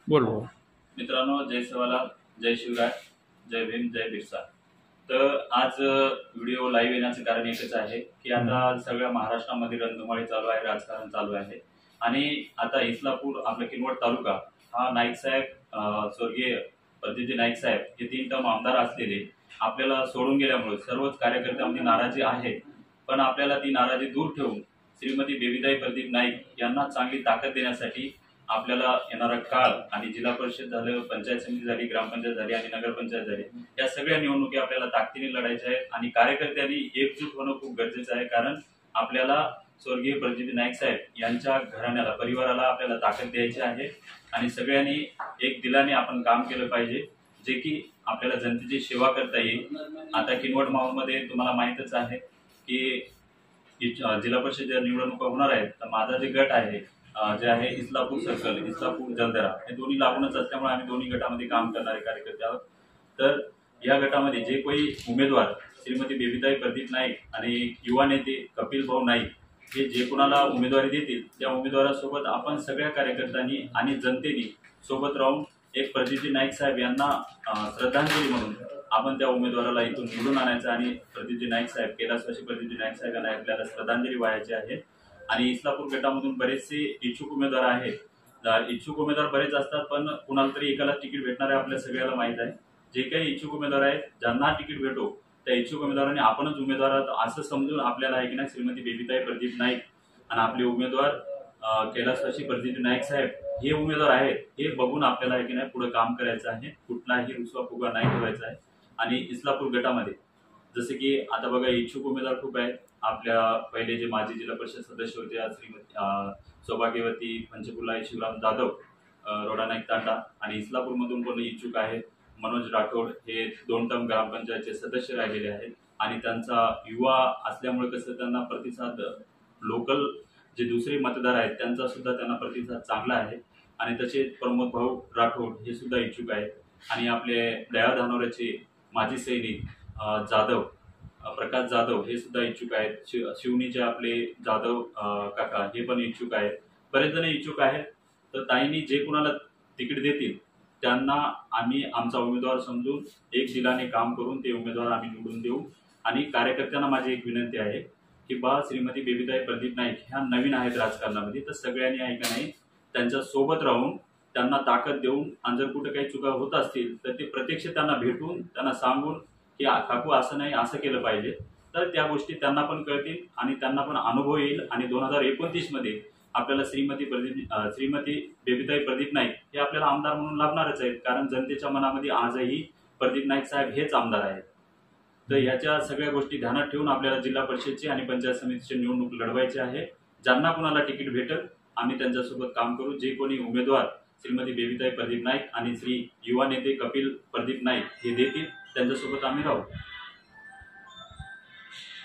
बोल भाऊ. मित्रांनो, जय सेवालाल, जय शिवराय, जय भीम, जय बिरसा. तर आज व्हिडिओ लाईव्ह येण्याचं कारण एकच आहे की आता सगळ्या महाराष्ट्रामध्ये रणधुमाळी चालू आहे, राजकारण चालू आहे आणि आता इस्लापूर आपला किनवट तालुका हा नाईक साहेब स्वर्गीय प्रदीपजी नाईक साहेब हे 3 टर्म आमदार असलेले आपल्याला सोडून गेल्यामुळे सर्वच कार्यकर्त्यांमध्ये नाराजी आहे. पण आपल्याला ती नाराजी दूर ठेवून श्रीमती बेबीताई प्रदीप नाईक यांना चांगली ताकद देण्यासाठी आपल्याला येणारा काळ आणि जिल्हा परिषद झालं, पंचायत समिती झाली, ग्रामपंचायत झाली आणि नगरपंचायत झाली, या सगळ्या निवडणुकी आपल्याला ताकदीने लढायच्या आहेत आणि कार्यकर्त्यांनी एकजूट होणं खूप गरजेचं आहे. कारण आपल्याला स्वर्गीय प्रदीप नाईक साहेब यांच्या घराण्याला, परिवाराला आपल्याला ताकद द्यायची आहे आणि सगळ्यांनी एक दिलाने आपण काम केलं पाहिजे, जे की आपल्याला जनतेची सेवा करता येईल. आता किनवट मावळमध्ये तुम्हाला माहीतच आहे की जिल्हा परिषद निवडणुका होणार आहेत, तर माझा जे गट आहे जे आहे इस्लापूर सर्कल, इस्लापूर जलदरा, हे दोन्ही लागूनच असल्यामुळे आम्ही दोन्ही गटामध्ये काम करणारे कार्यकर्ते आहोत. तर या गटामध्ये जे कोणी उमेदवार श्रीमती बेबीताई प्रदीप नाईक आणि युवा नेते कपिल भाऊ नाईक हे जे कोणाला उमेदवारी देतील, त्या उमेदवारासोबत आपण सगळ्या कार्यकर्त्यांनी आणि जनतेने सोबत राहून एक प्रदीपजी नाईक साहेब यांना श्रद्धांजली म्हणून आपण त्या उमेदवाराला इथून निवडून आणायचं आणि प्रदीपजी नाईक साहेब, कैलासवासी प्रदीपजी नाईक साहेब यांना आपल्याला श्रद्धांजली वाहायची आहे. आणि इस्लापूर गटामधून बरेचसे इच्छुक उमेदवार आहेत. इच्छुक उमेदवार बरेच असतात, पण कुणाला तरी एकाला तिकीट भेटणार आहे आपल्या सगळ्याला माहित आहे. जे काही इच्छुक उमेदवार आहेत, ज्यांना तिकीट भेटो त्या इच्छुक उमेदवारांनी आपणच उमेदवार असं समजून आपल्याला आहे की नाही श्रीमती बेबीताई प्रदीप नाईक आणि आपले उमेदवार कैलासवासी प्रदीप नाईक साहेब हे उमेदवार आहेत हे बघून आपल्याला आहे की नाही पुढे काम करायचं आहे. कुठलाही रुसवा फुगा नाही ठेवायचा आहे. आणि इस्लापूर गटामध्ये जसे की आता बघा इच्छुक उमेदवार खूप आहेत. आपल्या पहिले जे माजी जिल्हा परिषद सदस्य होते श्रीमती सौभाग्यवती पंचकुलाई शिवराम जाधव, रोडानाईक तांडा, आणि इस्लापूरमधून पण इच्छुक आहेत मनोज राठोड, हे 2 टर्म ग्रामपंचायतचे सदस्य राहिलेले आहेत आणि त्यांचा युवा असल्यामुळे कसं त्यांना प्रतिसाद, लोकल जे दुसरे मतदार आहेत त्यांचा सुद्धा त्यांना प्रतिसाद चांगला आहे. आणि तसेच प्रमोद भाऊ राठोड हे सुद्धा इच्छुक आहेत. आणि आपले दया धानोऱ्याचे माजी सैनिक जाधव, प्रकाश जाधव हे सुद्धा इच्छुक आहेत. शिवनीचे आपले जाधव काका हे पण इच्छुक आहेत. बरेच जण इच्छुक आहेत. तर ताईंनी जे कुणाला तिकीट देतील त्यांना आम्ही आमचा उमेदवार समजून एक दिलाने काम करून ते उमेदवार आम्ही निवडून देऊ. आणि कार्यकर्त्यांना माझी एक विनंती आहे की श्रीमती बेबीताई प्रदीप नाईक ह्या नवीन आहेत राजकारणामध्ये, तर सगळ्यांनी ऐका नाही त्यांच्या सोबत राहून त्यांना ताकद देऊन आणि जर कुठे काही चुका होत असतील तर ते प्रत्यक्ष त्यांना भेटून त्यांना सांगून की काकू असं नाही, असं केलं पाहिजे, तर त्या गोष्टी त्यांना पण कळतील आणि त्यांना पण अनुभव येईल. आणि 2029 मध्ये आपल्याला श्रीमती बेबीताई प्रदीप नाईक हे आपल्याला आमदार म्हणून लाभणारच आहेत. कारण जनतेच्या मनामध्ये आजही प्रदीप नाईक साहेब हेच आमदार आहेत. तर ह्याच्या सगळ्या गोष्टी ध्यानात ठेवून आपल्याला जिल्हा परिषदची आणि पंचायत समितीची निवडणूक लढवायची आहे. ज्यांना कुणाला तिकीट भेटेल आम्ही त्यांच्यासोबत काम करू. जे कोणी उमेदवार श्रीमती बेबीताई प्रदीप नाईक आणि श्री युवा नेते कपिल प्रदीप नाईक हे देतील त्यांच्यासोबत आम्ही राहू.